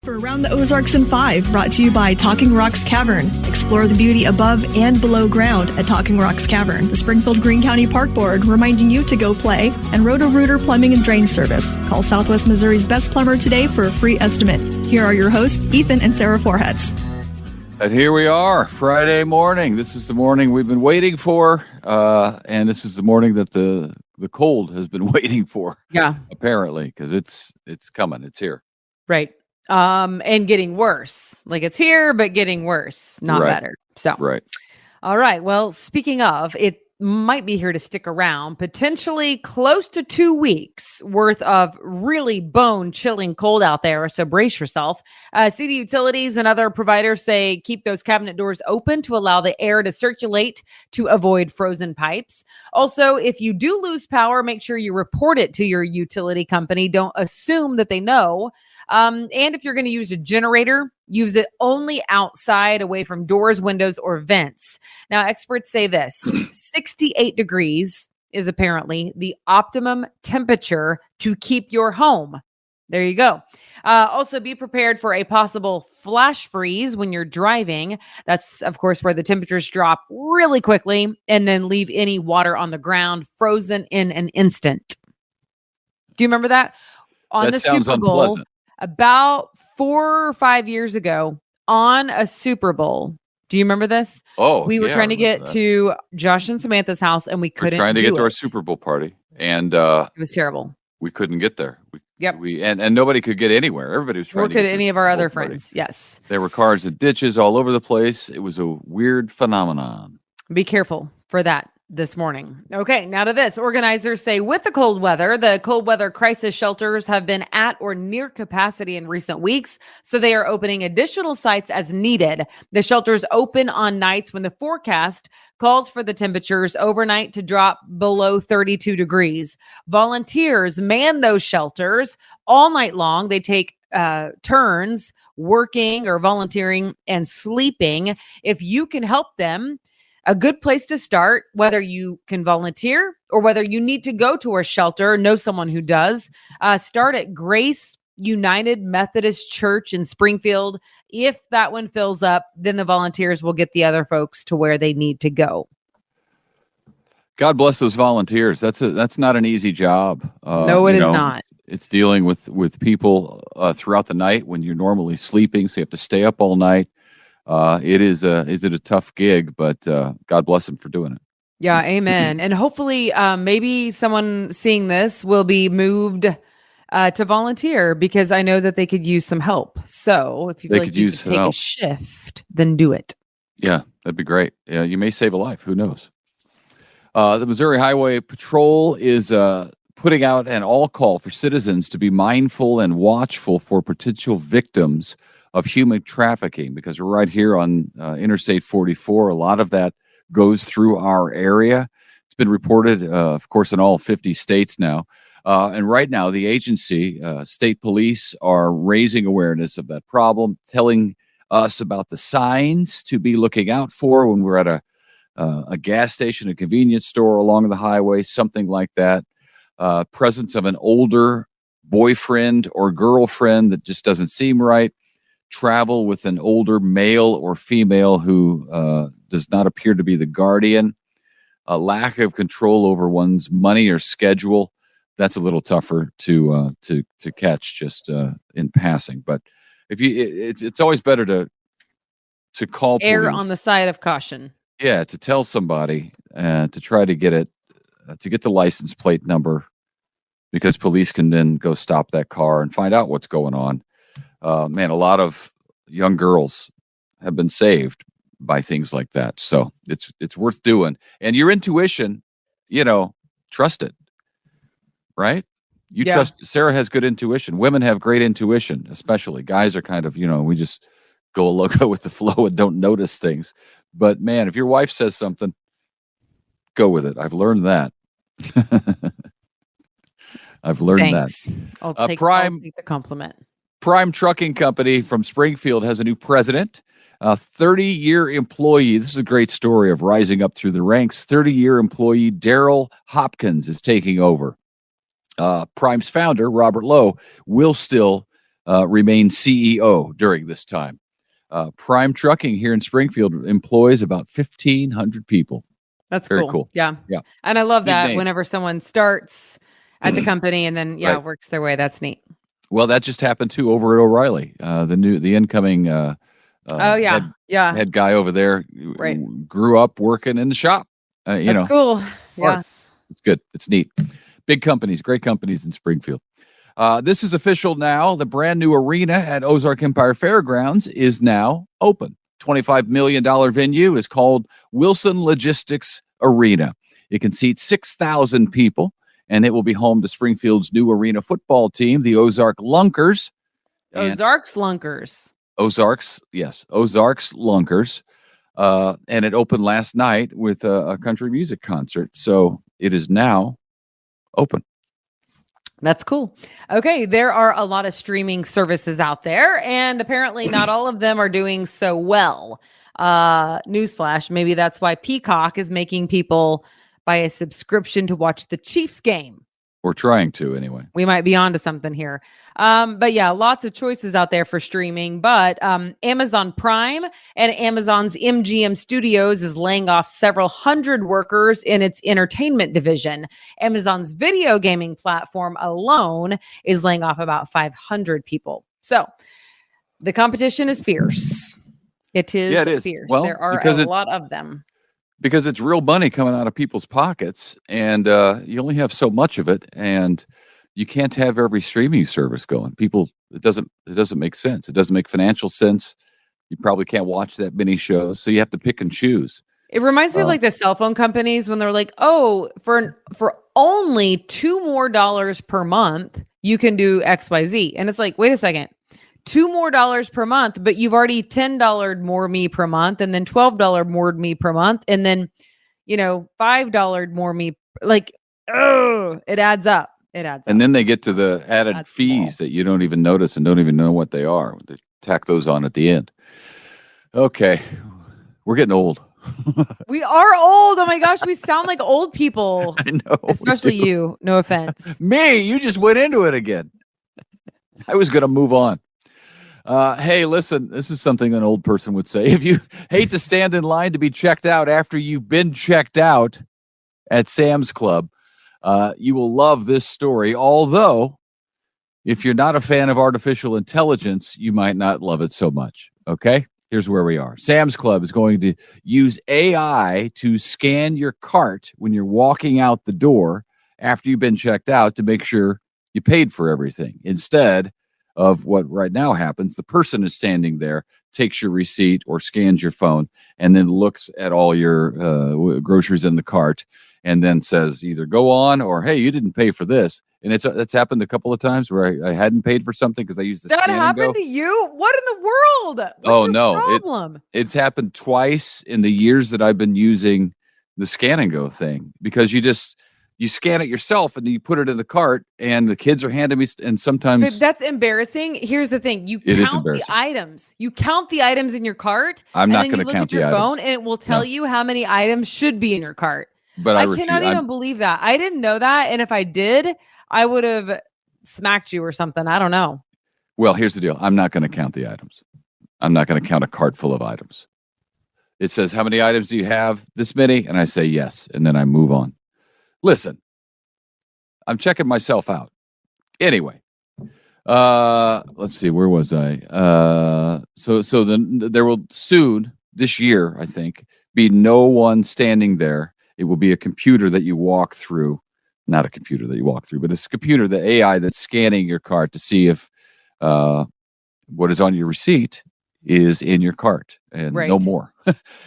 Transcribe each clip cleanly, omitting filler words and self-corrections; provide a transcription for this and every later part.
For Around the Ozarks in 5, brought to you by Talking Rocks Cavern. Explore the beauty above and below ground at Talking Rocks Cavern. The Springfield Greene County Park Board reminding you to go play. And Roto-Rooter Plumbing and Drain Service. Call Southwest Missouri's best plumber today for a free estimate. Here are your hosts, Ethan and Sarah Forhetz. And here we are, Friday morning. This is the morning we've been waiting for, and this is the morning that the cold has been waiting for. Yeah, apparently, because it's coming. It's here. Right. And getting worse. Like it's here, but getting worse, not better. So, right. All right. Well, speaking of, it might be here to stick around, potentially close to 2 weeks worth of really bone-chilling cold out there. So brace yourself. City utilities and other providers say keep those cabinet doors open to allow the air to circulate to avoid frozen pipes. Also, if you do lose power, make sure you report it to your utility company. Don't assume that they know. And if you're going to use a generator, use it only outside, away from doors, windows, or vents. Now, experts say this, 68 degrees is apparently the optimum temperature to keep your home. There you go. Also, be prepared for a possible flash freeze when you're driving. That's, of course, where the temperatures drop really quickly and then leave any water on the ground frozen in an instant. Do you remember that? That the sounds Super Bowl, unpleasant. about 4 or 5 years ago on a Super Bowl. Do you remember this? Oh, we were trying to get to Josh and Samantha's house, and we couldn't. We're trying to get to our Super Bowl party, and it was terrible. We couldn't get there. Yep. And nobody could get anywhere. Everybody was trying. Nor to could get any to of our Super other Bowl party. friends. Yes. There were cars and ditches all over the place. It was a weird phenomenon. Be careful for that this morning. Okay, now to this. Organizers say with the cold weather crisis shelters have been at or near capacity in recent weeks, so they are opening additional sites as needed. The shelters open on nights when the forecast calls for the temperatures overnight to drop below 32 degrees. Volunteers man those shelters all night long. They take turns working or volunteering and sleeping. If you can help them, a good place to start, whether you can volunteer or whether you need to go to a shelter, know someone who does, start at Grace United Methodist Church in Springfield. If that one fills up, then the volunteers will get the other folks to where they need to go. God bless those volunteers. That's not an easy job. No, it is not. It's dealing with people throughout the night when you're normally sleeping, so you have to stay up all night. Is it a tough gig, but God bless them for doing it. Yeah, amen. And hopefully maybe someone seeing this will be moved to volunteer, because I know that they could use some help. So if you feel like you could take a shift, then do it. Yeah, that'd be great. Yeah, you may save a life. Who knows? The Missouri Highway Patrol is putting out an all call for citizens to be mindful and watchful for potential victims of human trafficking, because we're right here on Interstate 44. A lot of that goes through our area. It's been reported, of course, in all 50 states now. And right now, the agency, state police, are raising awareness of that problem, telling us about the signs to be looking out for when we're at a gas station, a convenience store along the highway, something like that. Presence of an older boyfriend or girlfriend that just doesn't seem right. Travel with an older male or female who does not appear to be the guardian. A lack of control over one's money or schedule. That's a little tougher to catch just in passing. But if it's always better to call err police. On the side of caution. Yeah, to tell somebody to try to get it to get the license plate number, because police can then go stop that car and find out what's going on. Man, a lot of young girls have been saved by things like that. So it's worth doing. And your intuition, trust it, right? Trust. Sarah has good intuition. Women have great intuition, especially. Guys are kind of, we just go with the flow and don't notice things. But man, if your wife says something, go with it. I've learned that. I've learned Thanks. that. I'll take the compliment. Prime Trucking Company from Springfield has a new president, a 30-year employee. This is a great story of rising up through the ranks. 30-year employee Daryl Hopkins is taking over. Prime's founder, Robert Lowe, will still remain CEO during this time. Prime Trucking here in Springfield employs about 1,500 people. That's Very cool. Yeah. Yeah. And I love Big that name. whenever someone starts at the company and then, Right. works their way. That's neat. Well, that just happened too over at O'Reilly. The incoming head guy over there grew up working in the shop. That's cool. Yeah. It's good. It's neat. Big companies, great companies in Springfield. This is official now. The brand new arena at Ozark Empire Fairgrounds is now open. $25 million venue is called Wilson Logistics Arena. It can seat 6,000 people, and it will be home to Springfield's new arena football team, the Ozark Lunkers. Ozarks Lunkers. Ozarks, yes, Ozarks Lunkers. And it opened last night with a country music concert. So it is now open. That's cool. Okay, there are a lot of streaming services out there, and apparently not all of them are doing so well. Newsflash, maybe that's why Peacock is making people buy a subscription to watch the Chiefs game. We're trying to, anyway. We might be onto something here. But yeah, lots of choices out there for streaming. But Amazon Prime and Amazon's MGM Studios is laying off several hundred workers in its entertainment division. Amazon's video gaming platform alone is laying off about 500 people. So the competition is fierce. It is fierce. Well, there are a lot of them. Because it's real money coming out of people's pockets, and you only have so much of it, and you can't have every streaming service going. It doesn't make sense. It doesn't make financial sense. You probably can't watch that many shows, so you have to pick and choose. It reminds me of like the cell phone companies when they're like, "Oh, for only $2 more per month, you can do XYZ," and it's like, wait a second. $2 more per month, but you've already $10 more me per month, and then $12 more me per month, and then $5 more me. Like, it adds up. And then they get to the added fees that you don't even notice and don't even know what they are. They tack those on at the end. Okay, we're getting old. We are old. Oh my gosh, we sound like old people. I know, especially you. No offense. Me, you just went into it again. I was going to move on. Hey, listen, this is something an old person would say. If you hate to stand in line to be checked out after you've been checked out at Sam's Club, you will love this story. Although, if you're not a fan of artificial intelligence, you might not love it so much. Okay, here's where we are. Sam's Club is going to use AI to scan your cart when you're walking out the door after you've been checked out to make sure you paid for everything. Instead of what right now happens, the person is standing there, takes your receipt or scans your phone, and then looks at all your groceries in the cart, and then says either go on or, hey, you didn't pay for this. And that's happened a couple of times where I hadn't paid for something because I used the scan and go. That happened to you? What in the world? What's your problem? It's happened twice in the years that I've been using the scan and go thing, because you scan it yourself and you put it in the cart, and the kids are handing me, and sometimes that's embarrassing. Here's the thing: you count the items. You count the items in your cart. I'm not going to count the items. Phone, and it will tell you how many items should be in your cart. But I cannot even believe that. I didn't know that, and if I did, I would have smacked you or something. I don't know. Well, here's the deal: I'm not going to count the items. I'm not going to count a cart full of items. It says, "How many items do you have?" This many, and I say yes, and then I move on. Listen, I'm checking myself out. Anyway, let's see, where was I? So then there will soon, this year, I think, be no one standing there. It will be a computer that you walk through. Not a computer that you walk through, but it's a computer, the AI that's scanning your cart to see if what is on your receipt is in your cart, and no more.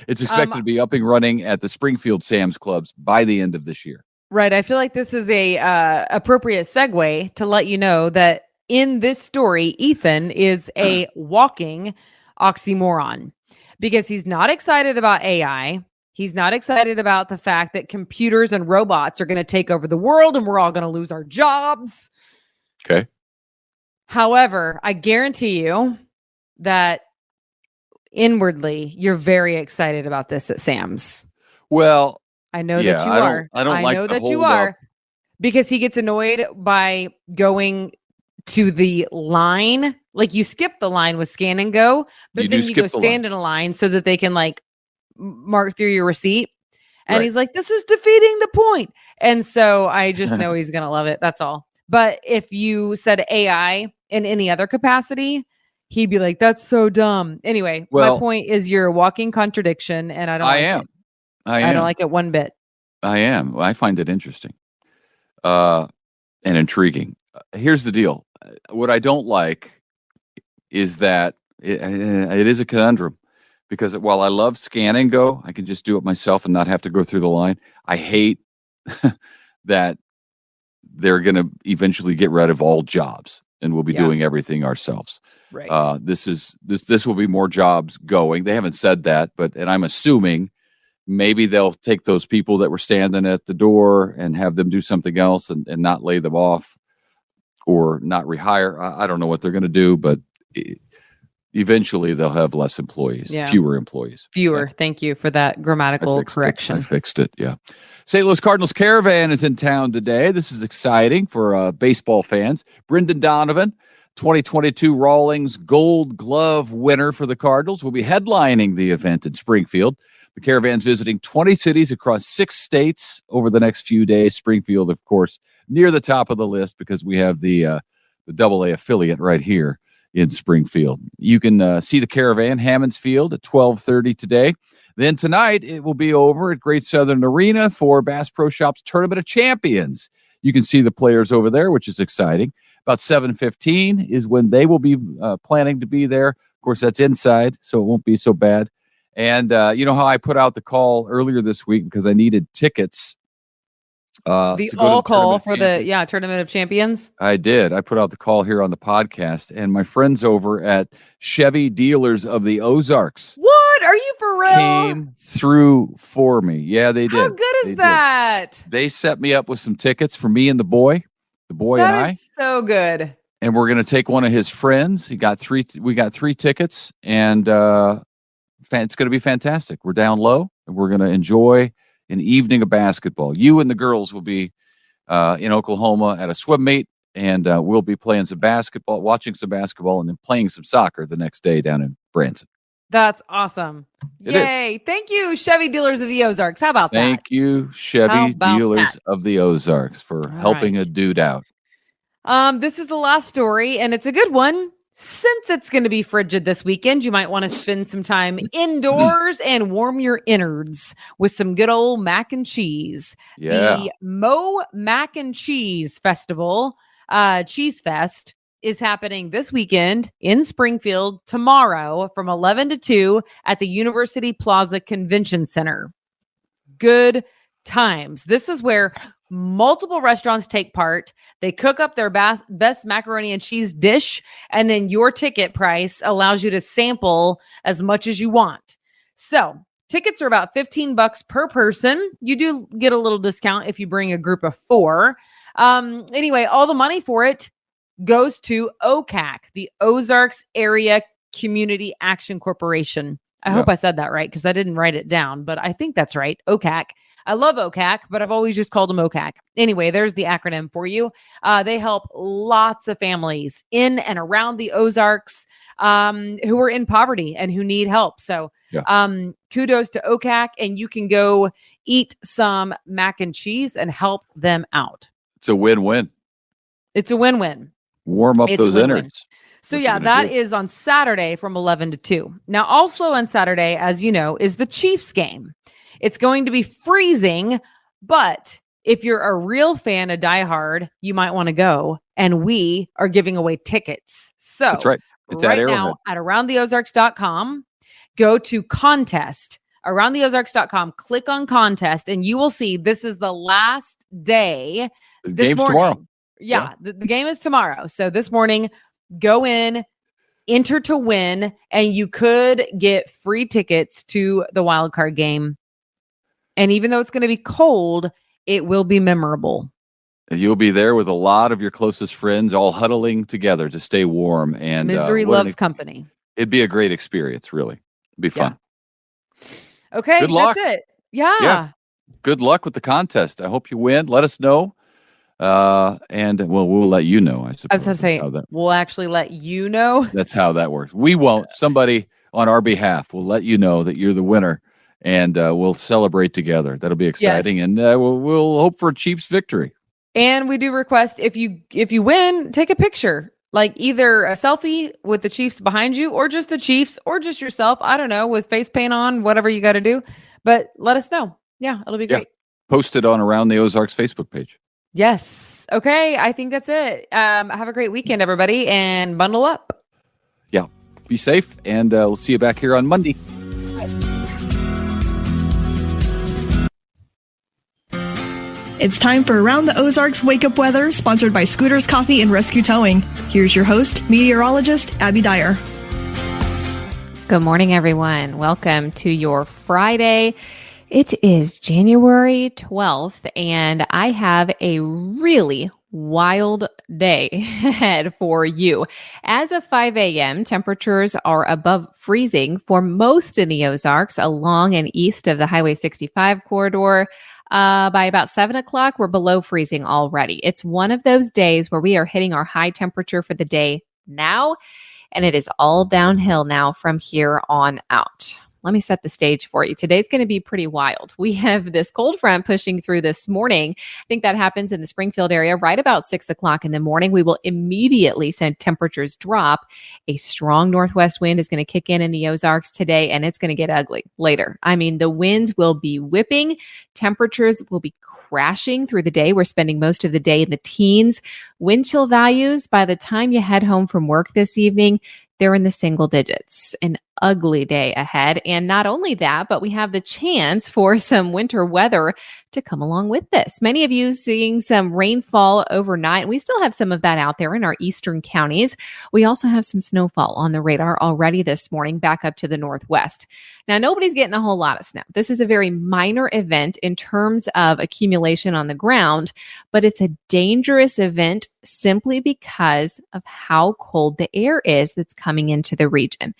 It's expected to be up and running at the Springfield Sam's Clubs by the end of this year. Right. I feel like this is a appropriate segue to let you know that in this story, Ethan is a walking oxymoron, because he's not excited about AI. He's not excited about the fact that computers and robots are going to take over the world and we're all going to lose our jobs. Okay. However, I guarantee you that inwardly you're very excited about this at Sam's. Well, I know that you are. I know that you are, because he gets annoyed by going to the line Like you skip the line with scan and go, but then you go stand in a line so that they can like mark through your receipt. And he's like, this is defeating the point. And so I just know he's going to love it. That's all. But if you said AI in any other capacity, he'd be like, that's so dumb. Anyway, my point is you're a walking contradiction, and I don't I don't like it one bit. I am. I find it interesting and intriguing. Here's the deal. What I don't like is that it is a conundrum. Because while I love scan and go, I can just do it myself and not have to go through the line. I hate that they're going to eventually get rid of all jobs and we'll be doing everything ourselves. Right. This will be more jobs going. They haven't said that, and I'm assuming maybe they'll take those people that were standing at the door and have them do something else and not lay them off or not rehire. I don't know what they're going to do, but eventually they'll have less employees, fewer employees. Fewer. Yeah. Thank you for that grammatical correction. I fixed it. Yeah. St. Louis Cardinals Caravan is in town today. This is exciting for baseball fans. Brendan Donovan, 2022 Rawlings Gold Glove winner for the Cardinals, will be headlining the event in Springfield. The Caravan's visiting 20 cities across 6 states over the next few days. Springfield, of course, near the top of the list because we have the AA affiliate right here in Springfield. You can see the Caravan, Hammonds Field, at 12:30 today. Then tonight, it will be over at Great Southern Arena for Bass Pro Shops Tournament of Champions. You can see the players over there, which is exciting. About 7:15 is when they will be planning to be there. Of course, that's inside, so it won't be so bad. And you know how I put out the call earlier this week because I needed tickets. The all call for the Tournament of Champions. I did. I put out the call here on the podcast, and my friends over at Chevy Dealers of the Ozarks. What? Are you for real? Came through for me. Yeah, they did. How good is that? They set me up with some tickets for me and the boy and I. That is so good. And we're going to take one of his friends. We got 3 tickets, and it's going to be fantastic. We're down low, and we're going to enjoy an evening of basketball. You and the girls will be in Oklahoma at a swim meet, and we'll be playing some basketball, watching some basketball, and then playing some soccer the next day down in Branson. That's awesome. Yay. Thank you, Chevy Dealers of the Ozarks. How about that? Thank you, Chevy Dealers of the Ozarks, for helping a dude out. This is the last story, and it's a good one. Since it's going to be frigid this weekend, you might want to spend some time indoors and warm your innards with some good old mac and cheese. Yeah. The Mo Mac and Cheese Festival, Cheese Fest, is happening this weekend in Springfield tomorrow from 11 to 2 at the University Plaza Convention Center. Good times. This is where multiple restaurants take part. They cook up their best macaroni and cheese dish, and then your ticket price allows you to sample as much as you want. So tickets are about $15 per person. You do get a little discount if you bring a group of 4. Anyway, all the money for it goes to OACAC, the Ozarks Area Community Action Corporation. I hope I said that right because I didn't write it down, but I think that's right. OACAC. I love OACAC, but I've always just called them OACAC. Anyway, there's the acronym for you. They help lots of families in and around the Ozarks who are in poverty and who need help. So kudos to OACAC, and you can go eat some mac and cheese and help them out. It's a win-win. It's a win-win. Warm up those innards. So that is on Saturday from 11 to 2. Now, also on Saturday, as you know, is the Chiefs game. It's going to be freezing, but if you're a real fan of Die Hard, you might want to go. And we are giving away tickets. So that's right. It's right now at aroundtheozarks.com, go to contest. Aroundtheozarks.com, click on contest, and you will see this is the last day. The game's morning. Tomorrow. Yeah. The game is tomorrow. So this morning, go in, enter to win, and you could get free tickets to the wild card game. And even though it's going to be cold, it will be memorable. And you'll be there with a lot of your closest friends all huddling together to stay warm. And misery loves company. It'd be a great experience, really. It'd be fun. Yeah. Okay, good luck. That's it. Yeah. Good luck with the contest. I hope you win. Let us know. And well, we'll let you know, I suppose. I was going to say, we'll actually let you know. That's how that works. We won't. Somebody on our behalf will let you know that you're the winner, and we'll celebrate together. That'll be exciting, Yes. and we'll hope for a Chiefs victory. And we do request if you win, take a picture, like either a selfie with the Chiefs behind you, or just the Chiefs, or just yourself. I don't know, with face paint on, whatever you got to do. But let us know. Yeah, it'll be great. Post it on Around the Ozarks Facebook page. Yes. Okay. I think that's it. Have a great weekend, everybody, and bundle up. Yeah. Be safe, and we'll see you back here on Monday. It's time for Around the Ozarks Wake Up Weather, sponsored by Scooters Coffee and Rescue Towing. Here's your host, meteorologist Abby Dyer. Good morning, everyone. Welcome to your Friday. It is January 12th, and I have a really wild day ahead for you. As of 5 a.m., temperatures are above freezing for most in the Ozarks along and east of the Highway 65 corridor. By about 7 o'clock, we're below freezing already. It's one of those days where we are hitting our high temperature for the day now, and it is all downhill now from here on out. Let me set the stage for you. Today's going to be pretty wild. We have this cold front pushing through this morning. I think that happens in the Springfield area right about 6 o'clock in the morning. We will immediately see temperatures drop. A strong northwest wind is going to kick in the Ozarks today, and it's going to get ugly later. I mean, the winds will be whipping. Temperatures will be crashing through the day. We're spending most of the day in the teens. Wind chill values, by the time you head home from work this evening, they're in the single digits. An ugly day ahead. And not only that, but we have the chance for some winter weather to come along with this. Many of you seeing some rainfall overnight. We still have some of that out there in our eastern counties. We also have some snowfall on the radar already this morning back up to the northwest. Now, nobody's getting a whole lot of snow. This is a very minor event in terms of accumulation on the ground, but it's a dangerous event simply because of how cold the air is that's coming into the region.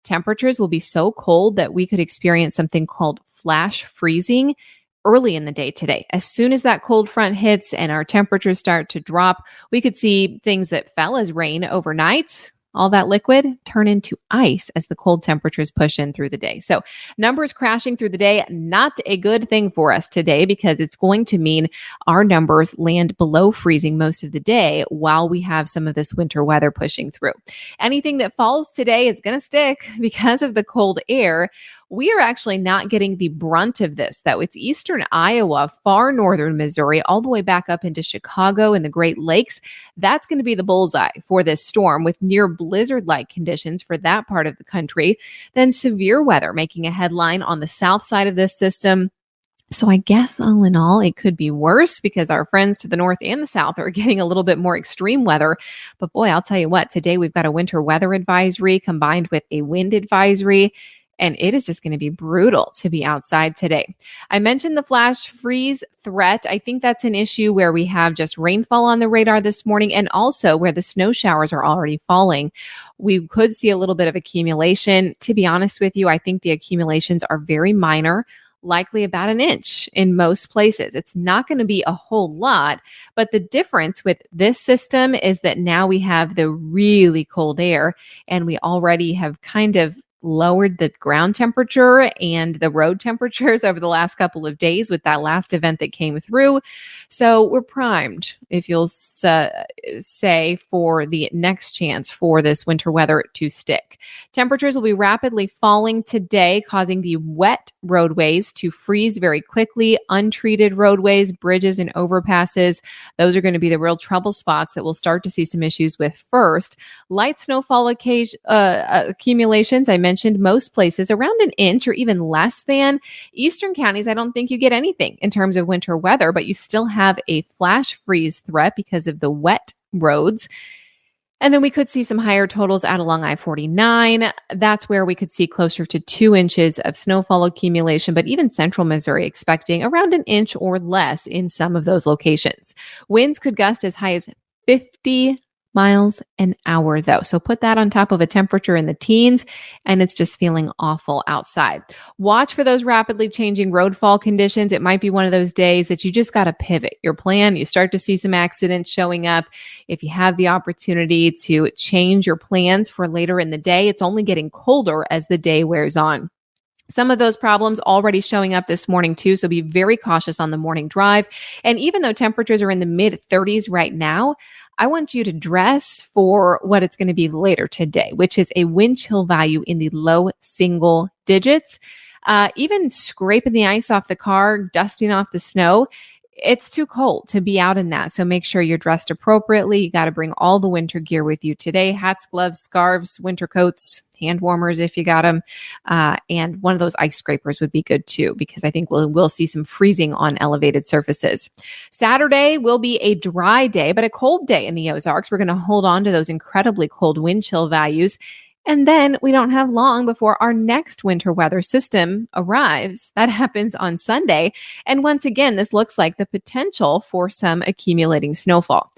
Temperatures will be so cold that we could experience something called flash freezing early in the day today. As soon as that cold front hits and our temperatures start to drop, we could see things that fell as rain overnight, all that liquid, turn into ice as the cold temperatures push in through the day. So numbers crashing through the day, not a good thing for us today, because it's going to mean our numbers land below freezing most of the day while we have some of this winter weather pushing through. Anything that falls today is going to stick because of the cold air. We are actually not getting the brunt of this, though. It's eastern Iowa, far northern Missouri, all the way back up into Chicago and the Great Lakes. That's going to be the bullseye for this storm, with near blizzard-like conditions for that part of the country. Then severe weather making a headline on the south side of this system. So I guess all in all, it could be worse because our friends to the north and the south are getting a little bit more extreme weather. But boy, I'll tell you what, today we've got a winter weather advisory combined with a wind advisory. And it is just going to be brutal to be outside today. I mentioned the flash freeze threat. I think that's an issue where we have just rainfall on the radar this morning, and also where the snow showers are already falling. We could see a little bit of accumulation. To be honest with you, I think the accumulations are very minor, likely about an inch in most places. It's not going to be a whole lot, but the difference with this system is that now we have the really cold air, and we already have kind of lowered the ground temperature and the road temperatures over the last couple of days with that last event that came through. So we're primed, if you'll say, for the next chance for this winter weather to stick. Temperatures will be rapidly falling today, causing the wet roadways to freeze very quickly. Untreated roadways, bridges, and overpasses, those are going to be the real trouble spots that we'll start to see some issues with first. Light snowfall accumulations, I mentioned most places around an inch or even less than. Eastern counties, I don't think you get anything in terms of winter weather, but you still have a flash freeze threat because of the wet roads. And then we could see some higher totals out along I-49. That's where we could see closer to 2 inches of snowfall accumulation, but even central Missouri expecting around an inch or less in some of those locations. Winds could gust as high as 50 miles an hour though. So put that on top of a temperature in the teens and it's just feeling awful outside. Watch for those rapidly changing roadfall conditions. It might be one of those days that you just got to pivot your plan. You start to see some accidents showing up. If you have the opportunity to change your plans for later in the day, it's only getting colder as the day wears on. Some of those problems already showing up this morning too, so be very cautious on the morning drive. And even though temperatures are in the mid 30s right now, I want you to dress for what it's going to be later today, which is a wind chill value in the low single digits. Even scraping the ice off the car, dusting off the snow, it's too cold to be out in that. So make sure you're dressed appropriately. You got to bring all the winter gear with you today: hats, gloves, scarves, winter coats, hand warmers if you got them. And one of those ice scrapers would be good too, because I think we'll see some freezing on elevated surfaces. Saturday will be a dry day, but a cold day in the Ozarks. We're going to hold on to those incredibly cold wind chill values. And then we don't have long before our next winter weather system arrives. That happens on Sunday. And once again, this looks like the potential for some accumulating snowfall.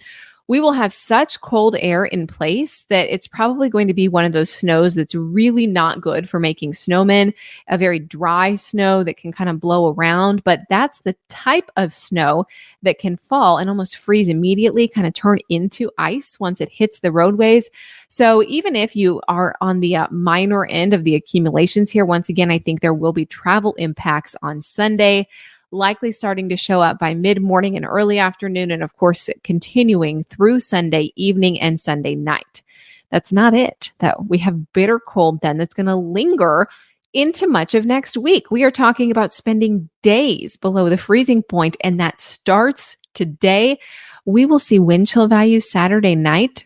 We will have such cold air in place that it's probably going to be one of those snows that's really not good for making snowmen, a very dry snow that can kind of blow around. But that's the type of snow that can fall and almost freeze immediately, kind of turn into ice once it hits the roadways. So even if you are on the minor end of the accumulations here, once again, I think there will be travel impacts on Sunday, likely starting to show up by mid-morning and early afternoon, and of course, continuing through Sunday evening and Sunday night. That's not it, though. We have bitter cold then that's going to linger into much of next week. We are talking about spending days below the freezing point, and that starts today. We will see wind chill values Saturday night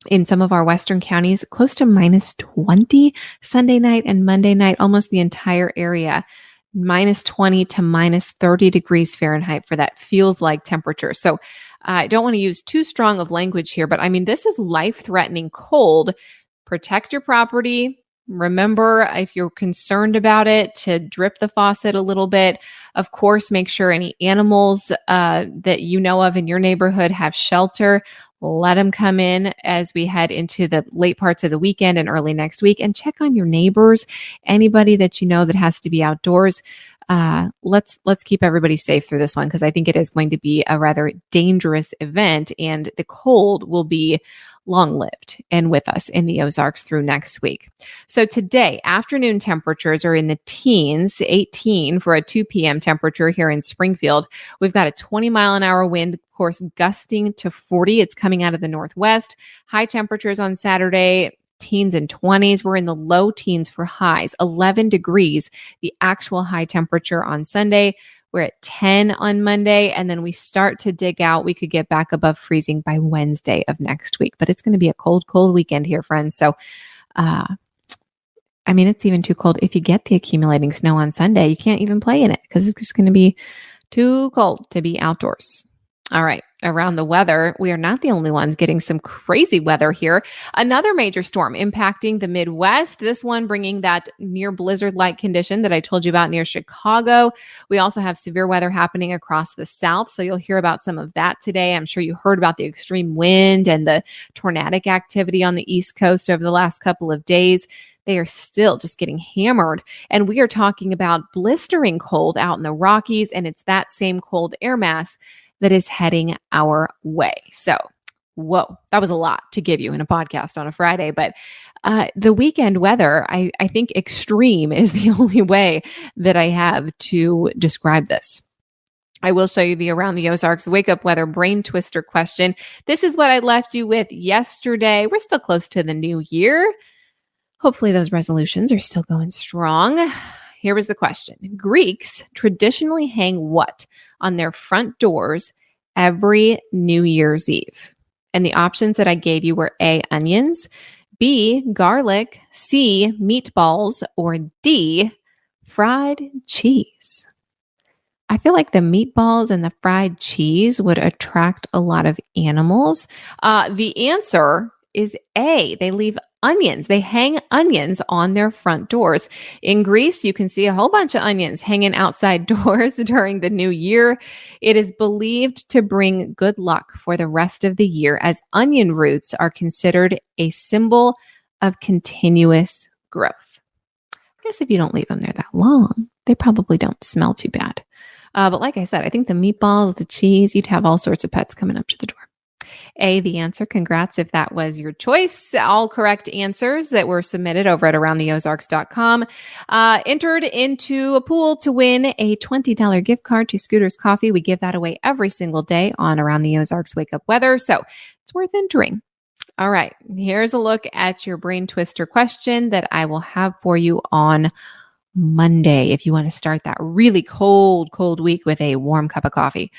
in some of our western counties close to minus 20 Sunday night and Monday night, almost the entire area. Minus 20 to minus 30 degrees Fahrenheit for that feels like temperature. So I don't want to use too strong of language here, but I mean, this is life-threatening cold. Protect your property. Remember, if you're concerned about it, to drip the faucet a little bit. Of course, make sure any animals that you know of in your neighborhood have shelter. Let them come in as we head into the late parts of the weekend and early next week, and check on your neighbors, anybody that you know that has to be outdoors. Let's keep everybody safe through this one, because I think it is going to be a rather dangerous event, and the cold will be long-lived and with us in the Ozarks through next week. So today, afternoon temperatures are in the teens, 18 for a 2 p.m. temperature here in Springfield. We've got a 20-mile-an-hour wind, of course, gusting to 40. It's coming out of the northwest. High temperatures on Saturday, teens and 20s. We're in the low teens for highs, 11 degrees, the actual high temperature on Sunday. We're at 10 on Monday, and then we start to dig out. We could get back above freezing by Wednesday of next week, but it's going to be a cold, cold weekend here, friends. So, I mean, it's even too cold. If you get the accumulating snow on Sunday, you can't even play in it because it's just going to be too cold to be outdoors. All right. Around the weather, we are not the only ones getting some crazy weather here. Another major storm impacting the Midwest, this one bringing that near blizzard-like condition that I told you about near Chicago. We also have severe weather happening across the South, so you'll hear about some of that today. I'm sure you heard about the extreme wind and the tornadic activity on the East Coast over the last couple of days. They are still just getting hammered. And we are talking about blistering cold out in the Rockies, and it's that same cold air mass that is heading our way. So, whoa, that was a lot to give you in a podcast on a Friday, but the weekend weather, I think extreme is the only way that I have to describe this. I will show you the Around the Ozarks Wake Up Weather Brain Twister question. This is what I left you with yesterday. We're still close to the new year. Hopefully those resolutions are still going strong. Here was the question. Greeks traditionally hang what on their front doors every New Year's Eve? And the options that I gave you were A, onions, B, garlic, C, meatballs, or D, fried cheese. I feel like the meatballs and the fried cheese would attract a lot of animals. The answer is A. They leave onions. They hang onions on their front doors. In Greece, you can see a whole bunch of onions hanging outside doors during the new year. It is believed to bring good luck for the rest of the year, as onion roots are considered a symbol of continuous growth. I guess if you don't leave them there that long, they probably don't smell too bad. But like I said, I think the meatballs, the cheese, you'd have all sorts of pets coming up to the door. A, the answer. Congrats if that was your choice. All correct answers that were submitted over at aroundtheozarks.com entered into a pool to win a $20 gift card to Scooter's Coffee. We give that away every single day on Around the Ozarks Wake Up Weather, so it's worth entering. All right, here's a look at your brain twister question that I will have for you on Monday if you want to start that really cold week with a warm cup of coffee.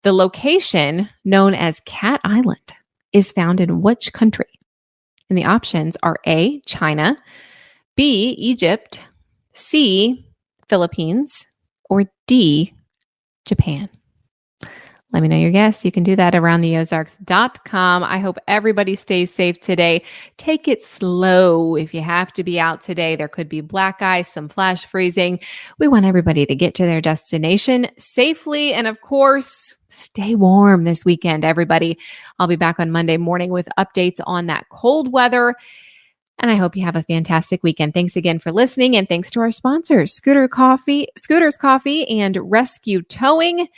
The location known as Cat Island is found in which country? And the options are A, China, B, Egypt, C, Philippines, or D, Japan. Let me know your guess. You can do that around theozarks.com. I hope everybody stays safe today. Take it slow. If you have to be out today, there could be black ice, some flash freezing. We want everybody to get to their destination safely. And of course, stay warm this weekend, everybody. I'll be back on Monday morning with updates on that cold weather. And I hope you have a fantastic weekend. Thanks again for listening. And thanks to our sponsors, Scooter's Coffee and Rescue Towing.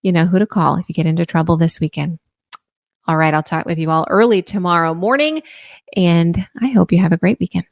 You know who to call if you get into trouble this weekend. All right, I'll talk with you all early tomorrow morning, and I hope you have a great weekend.